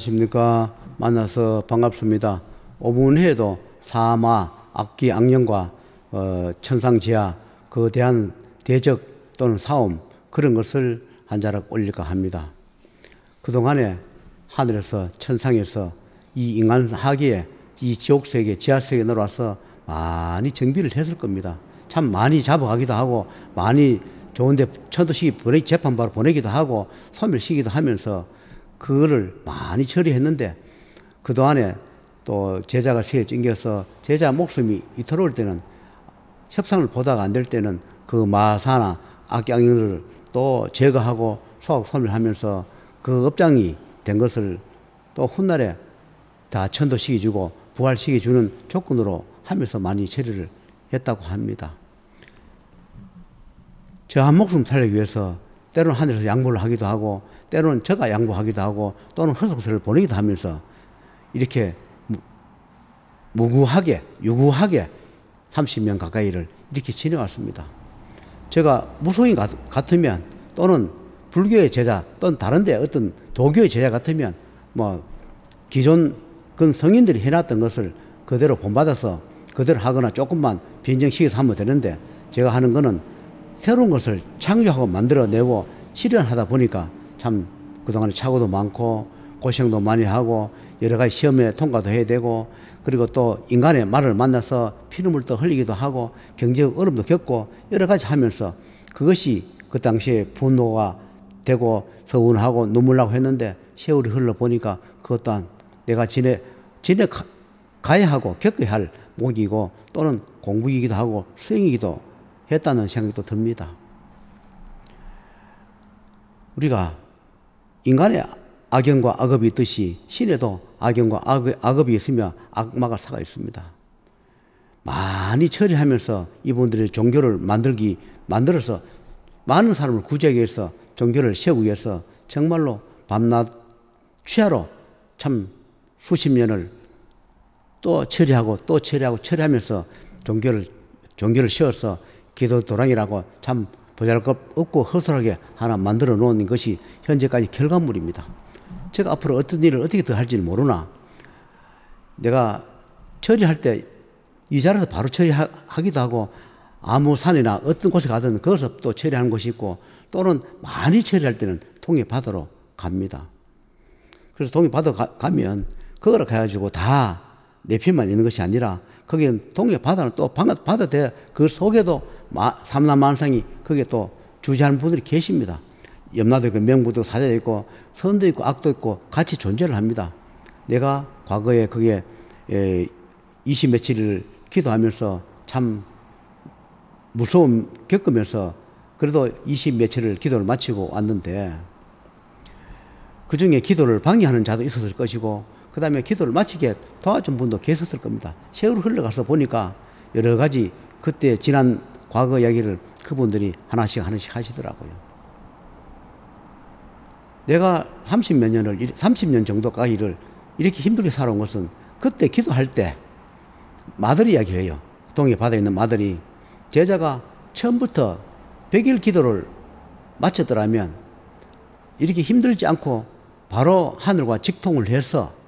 안녕하십니까. 만나서 반갑습니다. 오문회에도 사마, 악기, 악령과 천상지하, 거대한 대적 또는 사움 그런 것을 한 자락 올릴까 합니다. 그동안에 하늘에서 천상에서 이 인간 하기에 이 지옥세계, 지하세계에 내려와서 많이 정비를 했을 겁니다. 참 많이 잡아가기도 하고 많이 좋은데 천도시기 재판바로 보내기도 하고 소멸시키기도 하면서 그거를 많이 처리했는데 그동안에 또 제자가 세에 찡겨서 제자 목숨이 이토록 때는 협상을 보다가 안 될 때는 그 마사나 악양들을 또 제거하고 소각 소멸하면서 그 업장이 된 것을 또 훗날에 다 천도시켜주고 부활시켜주는 조건으로 하면서 많이 처리를 했다고 합니다. 저 한 목숨 살리기 위해서 때로는 하늘에서 양보를 하기도 하고 때로는 저가 양보하기도 하고 또는 허석세를 보내기도 하면서 이렇게 무구하게 유구하게 30년 가까이를 이렇게 지내왔습니다. 제가 무속인 같으면 또는 불교의 제자 또는 다른데 어떤 도교의 제자 같으면 뭐 기존 그 성인들이 해놨던 것을 그대로 본받아서 그대로 하거나 조금만 변정시켜서 하면 되는데 제가 하는 거는 새로운 것을 창조하고 만들어내고 실현하다 보니까 참 그동안에 착오도 많고 고생도 많이 하고 여러 가지 시험에 통과도 해야 되고 그리고 또 인간의 말을 만나서 피눈물 또 흘리기도 하고 경제적 어려움도 겪고 여러 가지 하면서 그것이 그 당시에 분노가 되고 서운하고 눈물 나고 했는데 세월이 흘러보니까 그것 또한 내가 가야 하고 겪어야 할 목이고 또는 공부이기도 하고 수행이기도 했다는 생각도 듭니다. 우리가 인간의 악영과 악업이 있듯이 신에도 악영과 악업이 있으며 악마가 살아 있습니다. 많이 처리하면서 이분들의 종교를 만들어서 많은 사람을 구제하기 위해서 종교를 세우기 위해서 정말로 밤낮 취하로 참 수십 년을 또 처리하고 또 처리하면서 종교를 세워서 기도 도랑이라고 참 보잘것없고 허술하게 하나 만들어 놓은 것이 현재까지 결과물입니다. 제가 앞으로 어떤 일을 어떻게 더 할지는 모르나 내가 처리할 때 이 자리에서 바로 처리하기도 하고 아무 산이나 어떤 곳에 가든 거기서 또 처리하는 곳이 있고 또는 많이 처리할 때는 통해바다로 갑니다. 그래서 통해바다로 가면 그거를 가가지고 다 내 편만 있는 것이 아니라 거기는 통해바다는 또 바다 그 속에도 삼라만상이 거기에 또 주재하는 분들이 계십니다. 염라도 있고 명부도 사자도 있고 선도 있고 악도 있고 같이 존재를 합니다. 내가 과거에 거기에 20 며칠을 기도하면서 참 무서움 겪으면서 그래도 20 며칠을 기도를 마치고 왔는데 그 중에 기도를 방해하는 자도 있었을 것이고 그 다음에 기도를 마치게 도와준 분도 계셨을 겁니다. 세월이 흘러가서 보니까 여러 가지 그때 지난 과거 이야기를 그분들이 하나씩 하시더라고요. 내가 30년 정도까지를 이렇게 힘들게 살아온 것은 그때 기도할 때 마들이 이야기해요. 동해 바다에 있는 마들이 제자가 처음부터 100일 기도를 마쳤더라면 이렇게 힘들지 않고 바로 하늘과 직통을 해서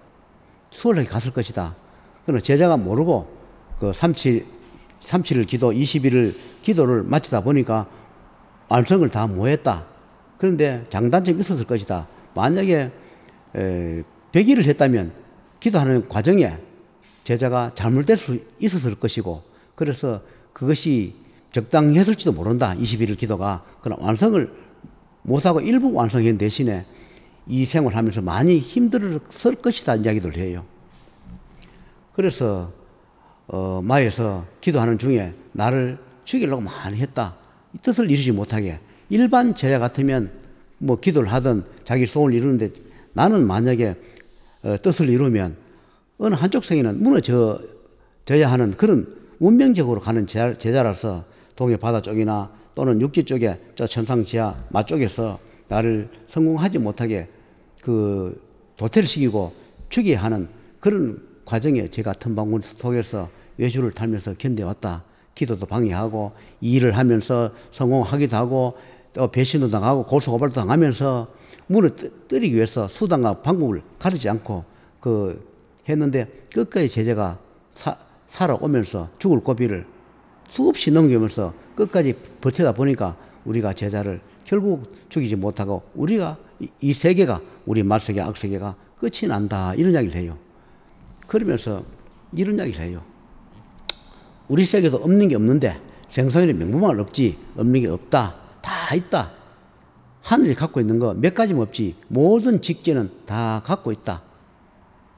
수월하게 갔을 것이다. 그러나 제자가 모르고 그 37일 기도, 21일 기도를 마치다 보니까 완성을 다 못했다. 그런데 장단점이 있었을 것이다. 만약에 100일을 했다면 기도하는 과정에 제자가 잘못될 수 있었을 것이고 그래서 그것이 적당했을지도 모른다. 21일 기도가. 그러나 완성을 못하고 일부 완성한 대신에 이 생활하면서 많이 힘들었을 것이다 이야기를 해요. 그래서 마에서 기도하는 중에 나를 죽이려고 많이 했다. 이 뜻을 이루지 못하게. 일반 제자 같으면 뭐 기도를 하든 자기 소원을 이루는데 나는 만약에 뜻을 이루면 어느 한쪽 성에는 무너져야 하는 그런 운명적으로 가는 제자라서 동해 바다 쪽이나 또는 육지 쪽에 저 천상지하 맞쪽에서 나를 성공하지 못하게 그 도태를 시키고 죽이게 하는 그런 과정에 제가 틈바구니 속에서 외주를 달면서 견뎌왔다. 기도도 방해하고 일을 하면서 성공하기도 하고 또 배신도 당하고 고소고발도 당하면서 무너뜨리기 위해서 수단과 방법을 가리지 않고 했는데 끝까지 제자가 살아오면서 죽을 고비를 수없이 넘기면서 끝까지 버티다 보니까 우리가 제자를 결국 죽이지 못하고 우리가 이 세계가 우리 말세계 악세계가 끝이 난다 이런 이야기를 해요. 그러면서 이런 이야기를 해요. 우리 세계도 없는 게 없는데 생사일이 명분만 없지 없는 게 없다. 다 있다. 하늘이 갖고 있는 거 몇 가지만 없지 모든 직제는 다 갖고 있다.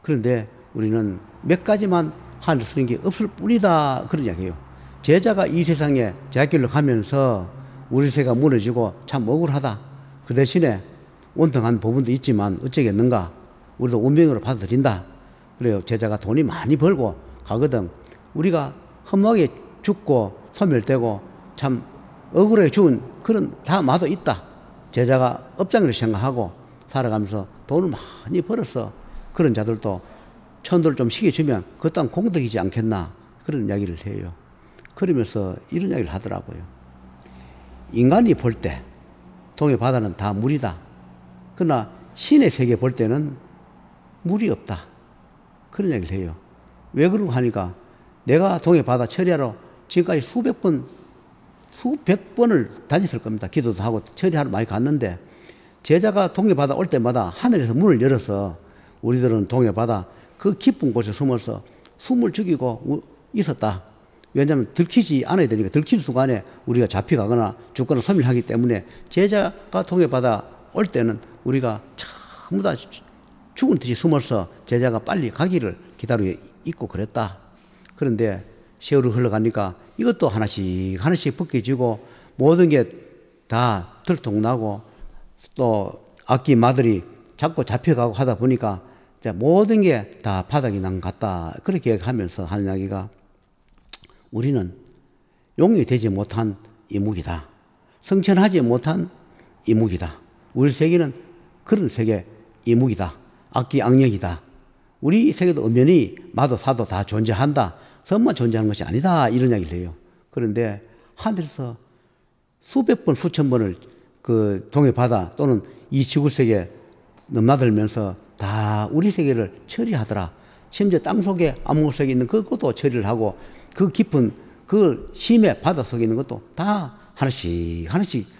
그런데 우리는 몇 가지만 하늘 쓰는 게 없을 뿐이다. 그런 이야기예요. 제자가 이 세상에 제자길로 가면서 우리 세계가 무너지고 참 억울하다. 그 대신에 온통한 부분도 있지만 어쩌겠는가. 우리도 운명으로 받아들인다. 그래요. 제자가 돈이 많이 벌고 가거든. 우리가 허무하게 죽고 소멸되고 참 억울하게 죽은 그런 사마도 있다. 제자가 업장으로 생각하고 살아가면서 돈을 많이 벌어서 그런 자들도 천도를 좀 시켜주면 그것 또한 공덕이지 않겠나 그런 이야기를 해요. 그러면서 이런 이야기를 하더라고요. 인간이 볼 때 동해 바다는 다 물이다. 그러나 신의 세계 볼 때는 물이 없다. 그런 이야기를 해요. 왜 그런가 하니까 내가 동해 바다 처리하러 지금까지 수백 번을 다녔을 겁니다. 기도도 하고 처리하러 많이 갔는데 제자가 동해 바다 올 때마다 하늘에서 문을 열어서 우리들은 동해 바다 그 깊은 곳에 숨어서 숨을 죽이고 있었다. 왜냐하면 들키지 않아야 되니까 들킨 순간에 우리가 잡혀가거나 죽거나 소멸하기 때문에 제자가 동해 바다 올 때는 우리가 전부 다 죽은 듯이 숨어서 제자가 빨리 가기를 기다리고 있고 그랬다. 그런데 세월이 흘러가니까 이것도 하나씩 벗겨지고 모든 게 다 들통나고 또 악기 마들이 자꾸 잡혀가고 하다 보니까 모든 게 다 바닥이 난 것 같다. 그렇게 하면서 하는 이야기가 우리는 용이 되지 못한 이묵이다. 성천하지 못한 이묵이다. 우리 세계는 그런 세계 이묵이다. 악기 악령이다. 우리 세계도 엄연히 마도 사도 다 존재한다. 선만 존재하는 것이 아니다. 이런 이야기를 해요. 그런데 하늘에서 수백 번, 수천 번을 그 동해 바다 또는 이 지구 세계에 넘나들면서 다 우리 세계를 처리하더라. 심지어 땅 속에 암흑 속에 있는 그것도 처리를 하고 그 깊은 그 심해 바다 속에 있는 것도 다 하나씩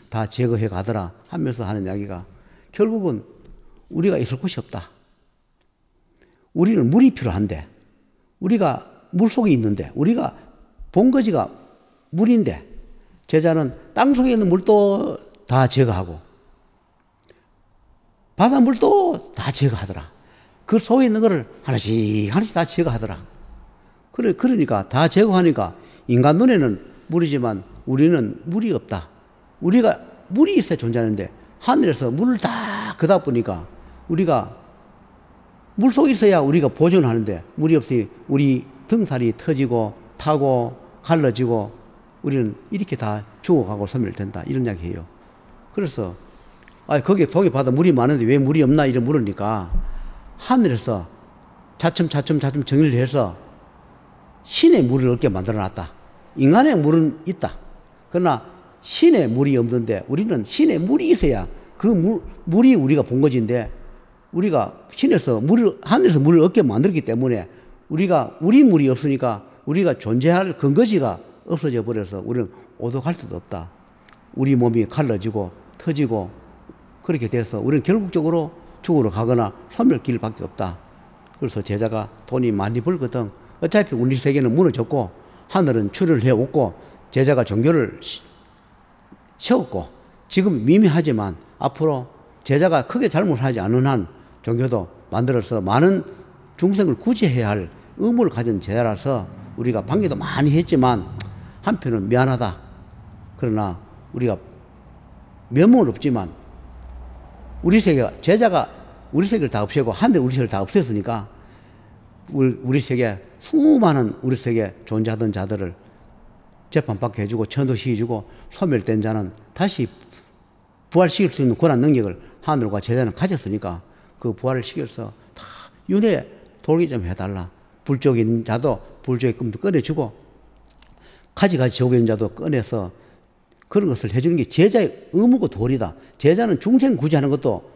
다 제거해 가더라 하면서 하는 이야기가 결국은 우리가 있을 곳이 없다. 우리는 물이 필요한데 우리가 물 속에 있는데 우리가 본거지가 물인데 제자는 땅 속에 있는 물도 다 제거하고 바닷물도 다 제거하더라. 그 속에 있는 거를 하나씩 다 제거하더라. 그러니까 다 제거하니까 인간 눈에는 물이지만 우리는 물이 없다. 우리가 물이 있어야 존재하는데 하늘에서 물을 다 그다 보니까 우리가 물 속에 있어야 우리가 보존하는데 물이 없으니 우리 등살이 터지고 타고 갈라지고 우리는 이렇게 다 죽어가고 소멸된다. 이런 이야기해요. 그래서 거기 동해 바다 물이 많은데 왜 물이 없나 이런 물으니까 하늘에서 차츰 정리를 해서 신의 물을 얻게 만들어놨다. 인간의 물은 있다. 그러나 신의 물이 없는데 우리는 신의 물이 있어야 그 물이 우리가 본거지인데 우리가 하늘에서 물을 얻게 만들기 때문에 우리 물이 없으니까 우리가 존재할 근거지가 없어져 버려서 우리는 오독할 수도 없다. 우리 몸이 갈라지고 터지고 그렇게 돼서 우리는 결국적으로 죽으러 가거나 소멸길 밖에 없다. 그래서 제자가 돈이 많이 벌거든. 어차피 우리 세계는 무너졌고 하늘은 출혈을 해왔고 제자가 종교를 세웠고 지금 미미하지만 앞으로 제자가 크게 잘못하지 않은 한 종교도 만들어서 많은 중생을 구제해야 할 의무를 가진 제자라서 우리가 방해도 많이 했지만 한편은 미안하다. 그러나 우리가 면목은 없지만 우리 세계가 제자가 우리 세계를 다 없애고 하늘 우리 세계를 다 없앴으니까 우리 세계 수많은 우리 세계에 존재하던 자들을 재판받게 해주고 천도시켜주고 소멸된 자는 다시 부활시킬 수 있는 권한 능력을 하늘과 제자는 가졌으니까 그 부활을 시켜서 다 윤회 돌게 좀 해달라. 불쪽에 있는 자도 불쪽의 꿈도 꺼내주고 가지가지 지옥에 있는 자도 꺼내서 그런 것을 해주는 게 제자의 의무고 도리다. 제자는 중생 구제하는 것도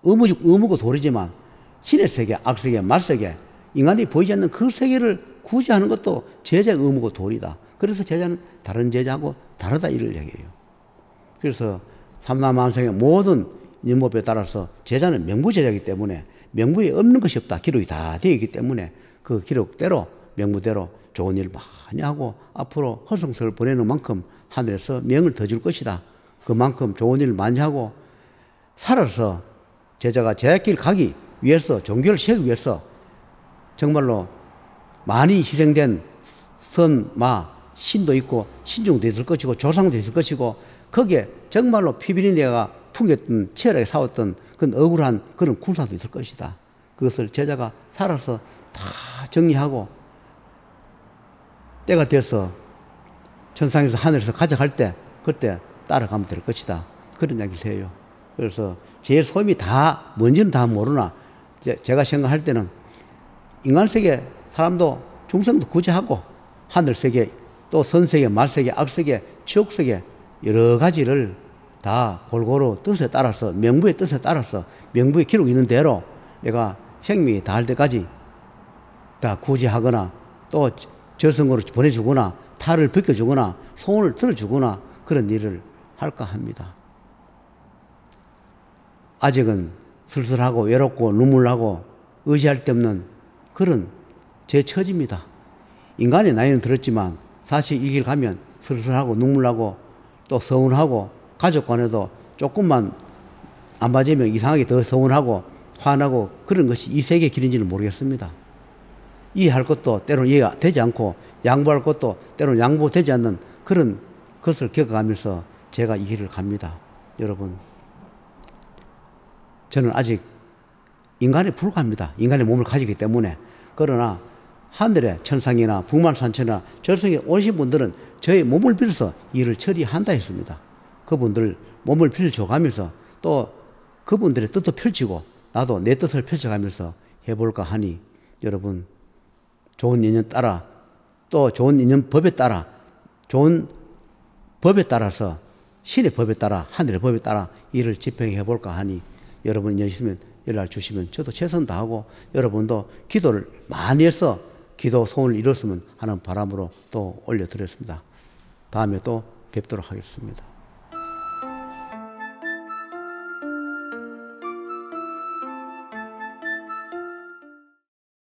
의무고 도리지만 신의 세계, 악세계, 말세계, 인간이 보이지 않는 그 세계를 구제하는 것도 제자의 의무고 도리다. 그래서 제자는 다른 제자하고 다르다 이를 얘기해요. 그래서 삼라만상의 모든 인법에 따라서 제자는 명부제자이기 때문에 명부에 없는 것이 없다. 기록이 다 되어 있기 때문에 그 기록대로 명부대로 좋은 일을 많이 하고 앞으로 허성세를 보내는 만큼 하늘에서 명을 더 줄 것이다. 그만큼 좋은 일을 많이 하고 살아서 제자가 제자길 가기 위해서 종교를 세우기 위해서 정말로 많이 희생된 선, 마, 신도 있고 신중도 있을 것이고 조상도 있을 것이고 거기에 정말로 피비린내가 풍겼던 치열하게 싸웠던 그런 억울한 그런 군사도 있을 것이다. 그것을 제자가 살아서 다 정리하고 때가 돼서 천상에서 하늘에서 가져갈 때 그때 따라가면 될 것이다. 그런 이야기를 해요. 그래서 제 소임이 다 뭔지는 다 모르나 제가 생각할 때는 인간세계 사람도 중생도 구제하고 하늘세계 또 선세계 말세계 악세계 지옥세계 여러 가지를 다 골고루 뜻에 따라서 명부의 뜻에 따라서 명부에 기록 있는 대로 내가 생명이 다할 때까지 다 구제하거나 또 저승으로 보내주거나 탈을 벗겨주거나 소원을 들어주거나 그런 일을 할까 합니다. 아직은 쓸쓸하고 외롭고 눈물 나고 의지할 데 없는 그런 제 처지입니다. 인간의 나이는 들었지만 사실 이 길 가면 쓸쓸하고 눈물 나고 또 서운하고 가족 간에도 조금만 안 맞으면 이상하게 더 서운하고 화나고 그런 것이 이 세계의 길인지는 모르겠습니다. 이해할 것도 때로는 이해가 되지 않고 양보할 것도 때로는 양보되지 않는 그런 것을 겪어가면서 제가 이 길을 갑니다. 여러분, 저는 아직 인간에 불과합니다. 인간의 몸을 가지기 때문에. 그러나 하늘의 천상이나 북만산천이나 절성에 오신 분들은 저의 몸을 빌어서 일을 처리한다 했습니다. 그분들 몸을 빌려줘가면서 또 그분들의 뜻도 펼치고 나도 내 뜻을 펼쳐가면서 해볼까 하니 여러분 좋은 인연 따라 또 좋은 인연 법에 따라 좋은 법에 따라서 신의 법에 따라 하늘의 법에 따라 일을 집행해 볼까 하니 여러분 인연 있으면 연락 주시면 저도 최선 다하고 여러분도 기도를 많이 해서 기도 소원을 이뤘으면 하는 바람으로 또 올려드렸습니다. 다음에 또 뵙도록 하겠습니다.